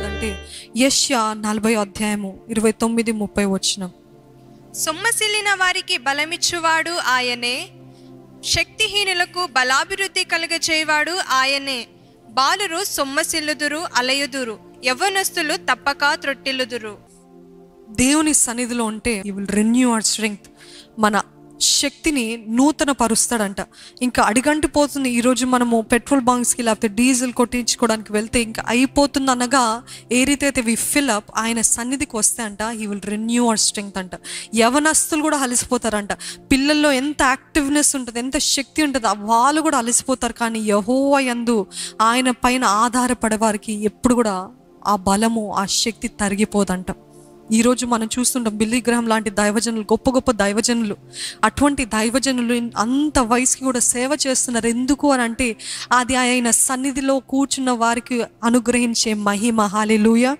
అంటే యెషయా 40:29-30 సొమ్మసిల్లిన వారికి బలమిచ్చువాడు ఆయనే, శక్తిహీనులకు బలాభివృద్ధి కలుగచేవాడు ఆయనే. బాలురు సొమ్మసిల్లుదురు, అలయుదురు, యవ్వనస్తులు తప్పక త్రొట్టిల్లుదురు. దేవుని సన్నిధిలో ఉంటే you will renew hour strength. మన శక్తిని నూతన పరుస్తాడంట. ఇంకా అడిగంటిపోతుంది. ఈరోజు మనము పెట్రోల్ బంక్స్కి లేకపోతే డీజిల్ కొట్టించుకోవడానికి వెళ్తే ఇంకా అయిపోతుంది అనగా ఏ రీతి అయితే వి ఫిల్ అప్, ఆయన సన్నిధికి వస్తే అంట he will renew hour strength అంట. యవనస్తులు కూడా అలసిపోతారంట. పిల్లల్లో ఎంత యాక్టివ్నెస్ ఉంటుంది, ఎంత శక్తి ఉంటుంది, వాళ్ళు కూడా అలసిపోతారు. కానీ యెహోవా యందు ఆయన పైన ఆధారపడే వారికి ఎప్పుడు కూడా ఆ బలము, ఆ శక్తి తరిగిపోదంట. ఈరోజు మనం చూస్తుంటాం బిల్లీ గ్రహం లాంటి దైవజనులు, గొప్ప గొప్ప దైవజనులు, అటువంటి దైవజనులు అంత వయసుకి కూడా సేవ చేస్తున్నారు. ఎందుకు అని అంటే అది ఆయన సన్నిధిలో కూర్చున్న వారికి అనుగ్రహించే మహిమ. హల్లెలూయా.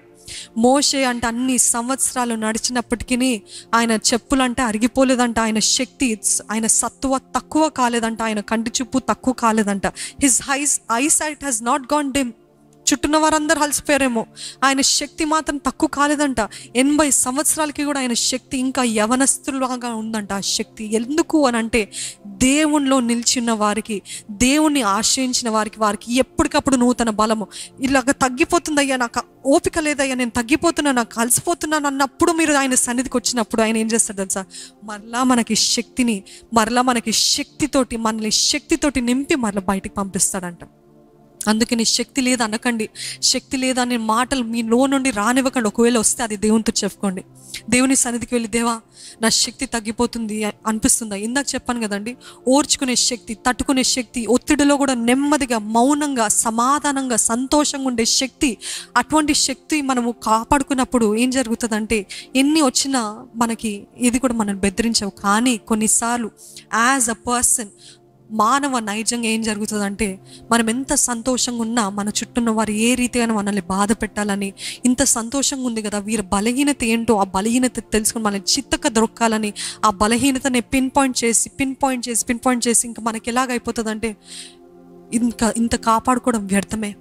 మోషే అంటే అన్ని సంవత్సరాలు నడిచినప్పటికీ ఆయన చెప్పులంటే అరిగిపోలేదంట. ఆయన శక్తి, ఆయన సత్తువ తక్కువ కాలేదంట. ఆయన కంటి చూపు తక్కువ కాలేదంట. His eyesight has not gone dim. చుట్టూన్న వారందరూ అలసిపోయారేమో, ఆయన శక్తి మాత్రం తక్కువ కాలేదంట. 80 సంవత్సరాలకి కూడా ఆయన శక్తి ఇంకా యవనస్తులాగా ఉందంట. ఆ శక్తి ఎందుకు అని అంటే దేవునిలో నిలిచిన వారికి, దేవుణ్ణి ఆశ్రయించిన వారికి ఎప్పటికప్పుడు నూతన బలము. ఇలాగ తగ్గిపోతుందయ్యా, నాకు ఓపిక లేదయ్యా, నేను తగ్గిపోతున్నా, నాకు అలసిపోతున్నాను అన్నప్పుడు మీరు ఆయన సన్నిధికి వచ్చినప్పుడు ఆయన ఏం చేస్తాడు తెలుసా? మరలా మనకి శక్తిని, మరలా మనకి శక్తితోటి, మనల్ని శక్తితోటి నింపి మరలా బయటికి పంపిస్తాడంట. అందుకని శక్తి లేదా అనకండి, శక్తి లేదా అనే మాటలు మీలో నుండి రానివ్వకండి. ఒకవేళ వస్తే అది దేవునితో చెప్పుకోండి. దేవుని సన్నిధికి వెళ్ళి, దేవా నా శక్తి తగ్గిపోతుంది అనిపిస్తుందా? ఇందాక చెప్పాను కదండి, ఓర్చుకునే శక్తి, తట్టుకునే శక్తి, ఒత్తిడిలో కూడా నెమ్మదిగా, మౌనంగా, సమాధానంగా, సంతోషంగా ఉండే శక్తి. అటువంటి శక్తి మనము కాపాడుకున్నప్పుడు ఏం జరుగుతుందంటే ఎన్ని వచ్చినా మనకి ఇది కూడా మనం బెదిరించవు. కానీ కొన్నిసార్లు యాజ్ అ పర్సన్, మానవ నైజంగా ఏం జరుగుతుందంటే మనం ఎంత సంతోషంగా ఉన్నా మన చుట్టూన్న వారు ఏ రీతిగా మనల్ని బాధ పెట్టాలని, ఇంత సంతోషంగా ఉంది కదా, వీరి బలహీనత ఏంటో ఆ బలహీనత తెలుసుకొని మనల్ని చిత్తక దొరకాలని ఆ బలహీనతని పిన్ పాయింట్ చేసి ఇంకా మనకి ఎలాగైపోతుందంటే ఇంత కాపాడుకోవడం వ్యర్థమే,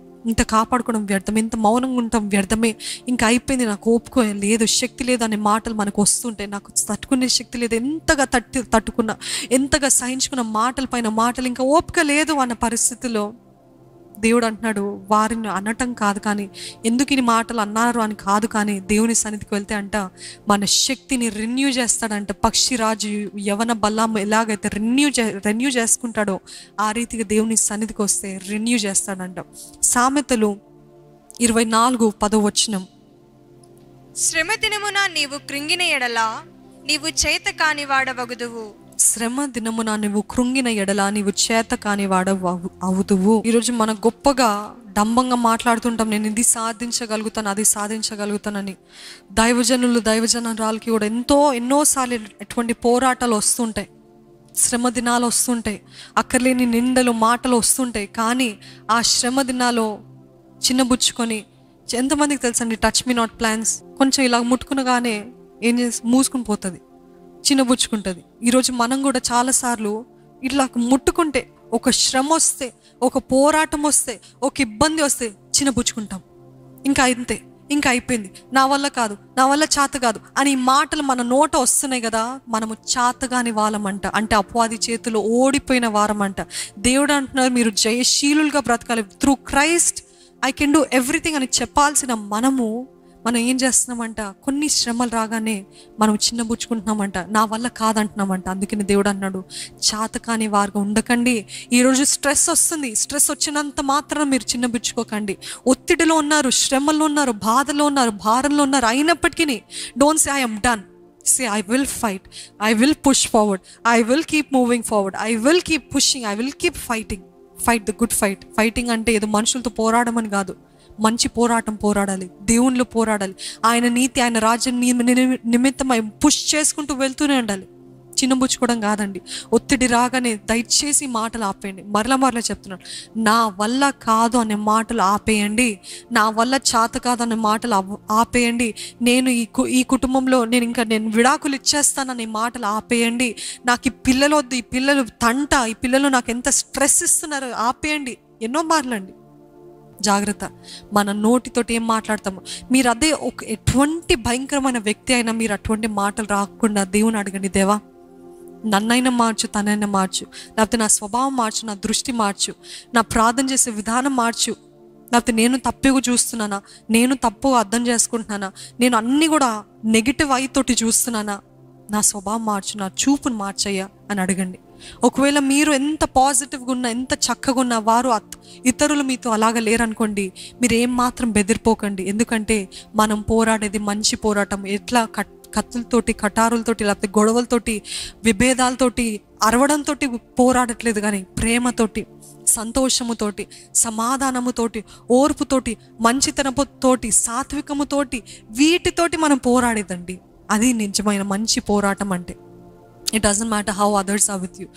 ఇంత మౌనంగా ఉంటాం వ్యర్థమే, ఇంకా అయిపోయింది, నాకు ఓపుకో లేదు, శక్తి లేదు అనే మాటలు మనకు వస్తుంటాయి. నాకు తట్టుకునే శక్తి లేదు, ఎంతగా తట్టుకున్నా, ఎంతగా సహించుకున్న మాటల పైన మాటలు, ఇంకా ఓపిక లేదు అన్న పరిస్థితిలో దేవుడు అంటున్నాడు, వారిని అనటం కాదు, కానీ ఎందుకు ఈ మాటలు అన్నారు అని కాదు, కానీ దేవుని సన్నిధికి వెళ్తే అంట మన శక్తిని రెన్యూ చేస్తాడంట. పక్షిరాజు యవన బలం ఎలాగైతే రెన్యూ చేసుకుంటాడో ఆ రీతిగా దేవుని సన్నిధికి వస్తే రెన్యూ చేస్తాడంట. సామెతలు 24:10 శ్రమ దినమున నీవు కృంగిన ఎడల నీవు చేత కాని వాడవగుదువు. శ్రమ దినమున నువ్వు కృంగిన ఎడల నీవు చేత కాని అవుదువు. ఈరోజు మనం గొప్పగా డంబంగా మాట్లాడుతుంటాం, నేను ఇది సాధించగలుగుతాను, అది సాధించగలుగుతానని. దైవజనురాలకి కూడా ఎన్నోసార్లు ఎటువంటి పోరాటాలు వస్తుంటాయి, శ్రమ దినాలు వస్తుంటాయి, అక్కర్లేని నిందలు, మాటలు వస్తుంటాయి. కానీ ఆ శ్రమ దినాల్లో చిన్నబుచ్చుకొని, ఎంతమందికి తెలుసండి టచ్ మీ నాట్ ప్లాన్స్, కొంచెం ఇలా ముట్టుకునగానే ఏం చేసి మూసుకుని పోతుంది, చిన్నబుచ్చుకుంటుంది. ఈరోజు మనం కూడా చాలాసార్లు ఇట్లా ముట్టుకుంటే, ఒక శ్రమ వస్తే, ఒక పోరాటం వస్తే, ఒక ఇబ్బంది వస్తే చిన్నబుచ్చుకుంటాం. ఇంకా అంతే, ఇంకా అయిపోయింది, నా వల్ల కాదు, నా వల్ల చేత కాదు అని మాటలు మన నోట వస్తున్నాయి కదా, మనము చేతగాని వాళ్ళమంట, అంటే అపవాది చేతిలో ఓడిపోయిన వారమంట. దేవుడు అంటున్నారు మీరు జయశీలులుగా బ్రతకాలి, through Christ I can do everything అని చెప్పాల్సిన మనం ఏం చేస్తున్నామంట, కొన్ని శ్రమలు రాగానే మనం చిన్నబుచ్చుకుంటున్నామంట, నా వల్ల కాదంటున్నామంట. అందుకని దేవుడు అన్నాడు చాతకాని వారుగా ఉండకండి. ఈరోజు స్ట్రెస్ వస్తుంది, స్ట్రెస్ వచ్చినంత మాత్రం మీరు చిన్నబుచ్చుకోకండి. ఒత్తిడిలో ఉన్నారు, శ్రమలో ఉన్నారు, బాధలో ఉన్నారు, భారంలో ఉన్నారు, అయినప్పటికీ don't say I am done. Say I will fight, I will push forward, I will keep moving forward, I will keep pushing, I will keep fighting. Fight the good fight. Fighting అంటే ఏదో మనుషులతో పోరాడమని కాదు, మంచి పోరాటం పోరాడాలి, దేవునిలో పోరాడాలి, ఆయన నీతి, ఆయన రాజ్యం నిమిత్తమై పుష్ చేసుకుంటూ వెళ్తూనే ఉండాలి. చిన్నబుచ్చుకోవడం కాదండి. ఒత్తిడి రాగానే దయచేసి మాటలు ఆపేయండి. మరలా చెప్తున్నాను, నా వల్ల కాదు అనే మాటలు ఆపేయండి. నా వల్ల చేత కాదు అనే మాటలు ఆపేయండి. నేను ఈ కుటుంబంలో నేను విడాకులు ఇచ్చేస్తాననే మాటలు ఆపేయండి. నాకు ఈ పిల్లలు వద్దు, ఈ పిల్లలు తంట, ఈ పిల్లలు నాకు ఎంత స్ట్రెస్ ఇస్తున్నారు, ఆపేయండి. ఎన్నో మార్లండి. జాగ్రత్త, మన నోటితోటి ఏం మాట్లాడతాము. మీరు అదే ఎటువంటి భయంకరమైన వ్యక్తి అయినా మీరు అటువంటి మాటలు రాకుండా దేవుని అడగండి, దేవా నన్నైనా మార్చు, తనైనా మార్చు, లేకపోతే నా స్వభావం మార్చు, నా దృష్టి మార్చు, నా ప్రార్థన చేసే విధానం మార్చు, లేకపోతే నేను తప్పుగా చూస్తున్నానా, నేను తప్పుగా అర్థం చేసుకుంటున్నానా, నేను అన్నీ కూడా నెగిటివ్ ఐతోటి చూస్తున్నానా, నా స్వభావం మార్చు, నా చూపును మార్చయ్యా అని అడగండి. ఒకవేళ మీరు ఎంత పాజిటివ్గా ఉన్నా, ఎంత చక్కగా ఉన్నా, వారు ఇతరులు మీతో అలాగ లేరనుకోండి, మీరు ఏం మాత్రం బెదిరిపోకండి. ఎందుకంటే మనం పోరాడేది మంచి పోరాటం. ఎట్లా కత్తులతోటి, కటారులతోటి, లేకపోతే గొడవలతోటి, విభేదాలతోటి, అరవడంతో పోరాడట్లేదు, కానీ ప్రేమతోటి, సంతోషముతోటి, సమాధానముతోటి, ఓర్పుతోటి, మంచితనముతోటి, సాత్వికముతోటి, వీటితోటి మనం పోరాడేదండి. అది నిజమైన మంచి పోరాటం అంటే. It doesn't matter how others are with you.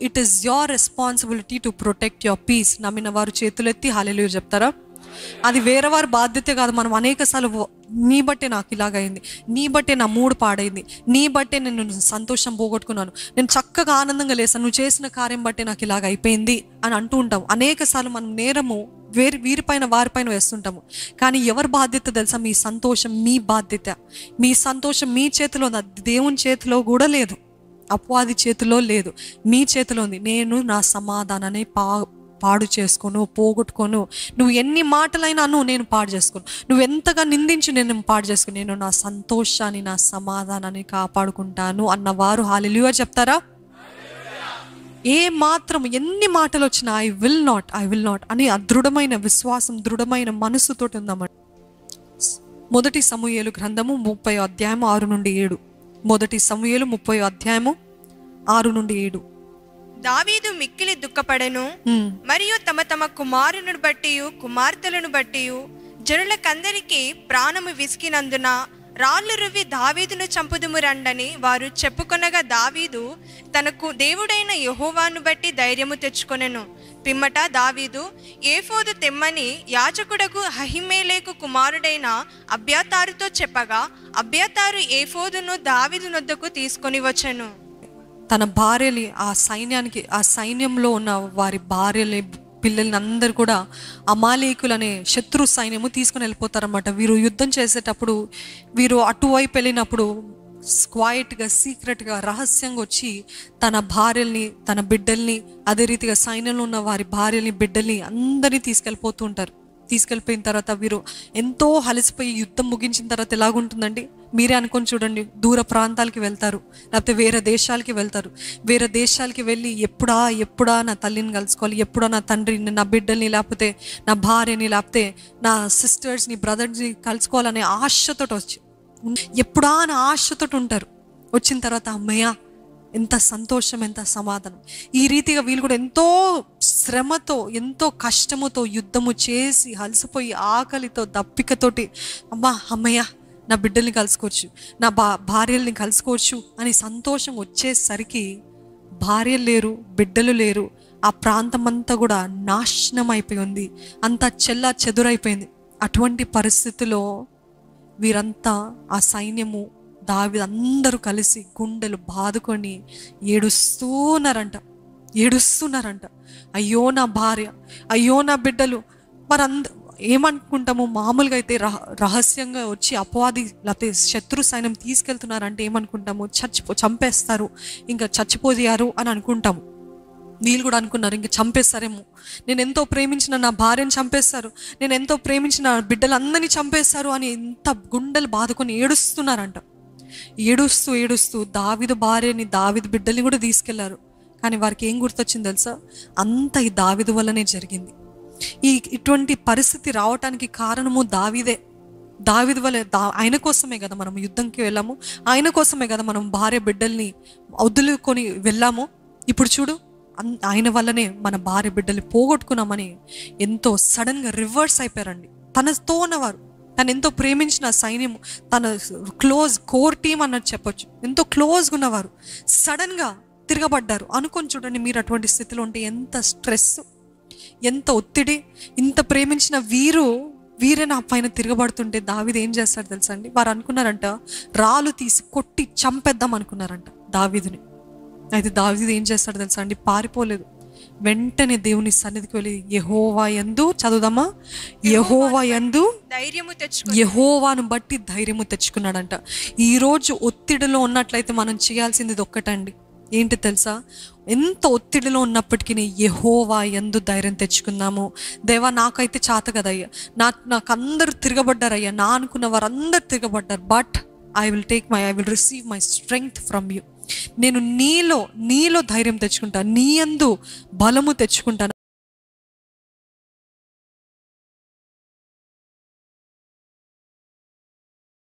It is your responsibility to protect your peace. నమ్మిన వారు చేతులెత్తి హల్లెలూయా చెప్తారా? అది వేరే వారి బాధ్యత కాదు. మనం అనేకసార్లు నీ బట్టే నాకు ఇలాగైంది, నీ బట్టే నా మూడు పాడైంది, నీ బట్టే నేను సంతోషం పోగొట్టుకున్నాను, నేను చక్కగా ఆనందంగా లేసాను, నువ్వు చేసిన కార్యం బట్టే నాకు ఇలాగ అయిపోయింది అని అంటూ ఉంటాం. అనేకసార్లు మనం నేరము వీరిపైన వారిపైన వేస్తుంటాము. కానీ ఎవరి బాధ్యత తెలుసా? మీ సంతోషం మీ బాధ్యత. మీ సంతోషం మీ చేతిలో ఉంది, దేవుని చేతిలో కూడా లేదు, అపవాది చేతిలో లేదు, మీ చేతిలో ఉంది. నేను నా సమాధానాన్ని పాడు చేసుకోను, పోగొట్టుకోను. నువ్వు ఎన్ని మాటలైనా నేను పాడు చేసుకోను, నువ్వు ఎంతగా నిందించి నేను పాడు చేసుకోను, నేను నా సంతోషాన్ని, నా సమాధానాన్ని కాపాడుకుంటాను అన్నవారు హల్లెలూయా చెప్తారా? ఏ మాత్రం ఎన్ని మాటలు వచ్చినా ఐ విల్ నాట్ అని దృఢమైన విశ్వాసం, దృఢమైన మనసుతోటి ఉందామండి. 1 సమూయేలు గ్రంథము 30వ అధ్యాయము 6 నుండి 7. 1 సమూయేలు 30వ అధ్యాయము 6 నుండి 7. దావీదు మిక్కిలి దుఃఖపడెను, మరియు తమ తమ కుమారులను బట్టి కుమార్తెలను బట్టి జనులకందరికీ ప్రాణము విసికినందున రాళ్ళు రువ్వి దావీదును చంపుదుము రండని వారు చెప్పుకొనగా, దావీదు తనకు దేవుడైన యెహోవాను బట్టి ధైర్యము తెచ్చుకొనెను. పిమ్మట దావీదు ఏఫోదు తెమ్మని యాజకుడకు అహిమేలేకు కుమారుడైన అబ్యాతారుతో చెప్పగా, అబ్యాతారు ఏఫోదును దావీదు నొద్దకు తీసుకొని వచ్చెను. తన భార్యని, ఆ సైన్యంలో ఉన్న వారి భార్యని, పిల్లల్ని అందరు కూడా అమాలేకులనే శత్రు సైన్యము తీసుకుని వెళ్ళిపోతారన్నమాట. వీరు యుద్ధం చేసేటప్పుడు, వీరు అటువైపు వెళ్ళినప్పుడు క్వైట్గా, సీక్రెట్గా, రహస్యంగా వచ్చి తన భార్యల్ని, తన బిడ్డల్ని, అదే రీతిగా సైన్యంలో ఉన్న వారి భార్యల్ని, బిడ్డల్ని అందరినీ తీసుకెళ్ళిపోతూ ఉంటారు. తీసుకెళ్ళిపోయిన తర్వాత వీరు ఎంతో అలసిపోయి యుద్ధం ముగించిన తర్వాత ఎలాగుంటుందండి? మీరే అనుకొని చూడండి. దూర ప్రాంతాలకి వెళ్తారు, లేకపోతే వేరే దేశాలకి వెళ్తారు. వేరే దేశాలకి వెళ్ళి ఎప్పుడా నా తల్లిని కలుసుకోవాలి, ఎప్పుడా నా తండ్రిని, నా బిడ్డల్ని, లేకపోతే నా భార్యని, లేకపోతే నా సిస్టర్స్ని, బ్రదర్స్ని కలుసుకోవాలనే ఆశతో వచ్చి, ఎప్పుడా నా ఆశతో ఉంటారు. వచ్చిన తర్వాత అమ్మయ్య ఎంత సంతోషం, ఎంత సమాధానం. ఈ రీతిగా వీళ్ళు కూడా ఎంతో శ్రమతో, ఎంతో కష్టముతో యుద్ధము చేసి అలసిపోయి ఆకలితో, దప్పికతోటి అమ్మయ్య నా బిడ్డల్ని కలుసుకోవచ్చు, నా భార్యల్ని కలుసుకోవచ్చు అని సంతోషం వచ్చేసరికి భార్యలు లేరు, బిడ్డలు లేరు. ఆ ప్రాంతం అంతా కూడా నాశనం అయిపోయి ఉంది, అంతా చెల్లా చెదురైపోయింది. అటువంటి పరిస్థితిలో వీరంతా, ఆ సైన్యము, దావీదు అందరూ కలిసి గుండెలు బాదుకొని ఏడుస్తున్నారంట. అయ్యో నా భార్య, అయ్యో నా బిడ్డలు. మరి ఏమనుకుంటాము? మామూలుగా అయితే రహస్యంగా వచ్చి అపవాది లేకపోతే శత్రు సైన్యం తీసుకెళ్తున్నారంటే ఏమనుకుంటాము? చంపేస్తారు, ఇంకా చచ్చిపోయారు అని అనుకుంటాము. వీళ్ళు కూడా అనుకున్నారు ఇంక చంపేస్తారేమో, నేను ఎంతో ప్రేమించిన నా భార్యను చంపేస్తారు, నేను ఎంతో ప్రేమించిన బిడ్డలందరినీ చంపేస్తారు అని ఎంత గుండెలు బాదుకొని ఏడుస్తున్నారంట. ఏడుస్తూ దావీదు భార్యని, దావీదు బిడ్డల్ని కూడా తీసుకెళ్లారు. కానీ వారికి ఏం గుర్తొచ్చింది తెలుసా? అంత ఈ దావీదు వల్లనే జరిగింది. ఇటువంటి పరిస్థితి రావటానికి కారణము దావీదే. దావీదు వల్ల, ఆయన కోసమే కదా మనం యుద్ధంకి వెళ్ళాము, ఆయన కోసమే కదా మనం భార్య బిడ్డల్ని వదులుకొని వెళ్ళాము. ఇప్పుడు చూడు, ఆయన వల్లనే మన భార్య బిడ్డల్ని పోగొట్టుకున్నామని ఎంతో సడన్గా రివర్స్ అయిపోయారండి. తనతో ఉన్నవారు తను ఎంతో ప్రేమించిన సైన్యం, తన క్లోజ్ కోర్ టీమ్ అన్నట్టు చెప్పొచ్చు, ఎంతో క్లోజ్గా ఉన్నవారు సడన్గా తిరగబడ్డారు. అనుకొని చూడండి, మీరు అటువంటి స్థితిలో ఉంటే ఎంత స్ట్రెస్, ఎంత ఒత్తిడి. ఇంత ప్రేమించిన వీరే నా పైన తిరగబడుతుంటే దావీదు ఏం చేస్తాడు తెలుసా అండి? వారు అనుకున్నారంట రాళ్ళు తీసి కొట్టి చంపేద్దాం అనుకున్నారంట దావీదుని. అయితే దావీదు ఏం చేస్తాడు తెలుసా అండి? పారిపోలేదు, వెంటనే దేవుని సన్నిధికి వెళ్ళి యెహోవా యందు, చదువుదామా, యెహోవా యందు ధైర్యము తెచ్చుకో, యెహోవాను బట్టి ధైర్యము తెచ్చుకున్నాడంట. ఈరోజు ఒత్తిడిలో ఉన్నట్లయితే మనం చేయాల్సింది ఇది ఒక్కటండి, ఏంటి తెలుసా? ఎంత ఒత్తిడిలో ఉన్నప్పటికీ యెహోవా యందు ధైర్యం తెచ్చుకుందాము. దేవా నాకైతే చేత కదయ్యా, నాకు అందరూ తిరగబడ్డారయ్యా, నా అనుకున్న వారు అందరు తిరగబడ్డారు, but I will receive my strength from you. నేను నీలో ధైర్యం తెచ్చుకుంటాను, నీ యందు బలము తెచ్చుకుంటాను.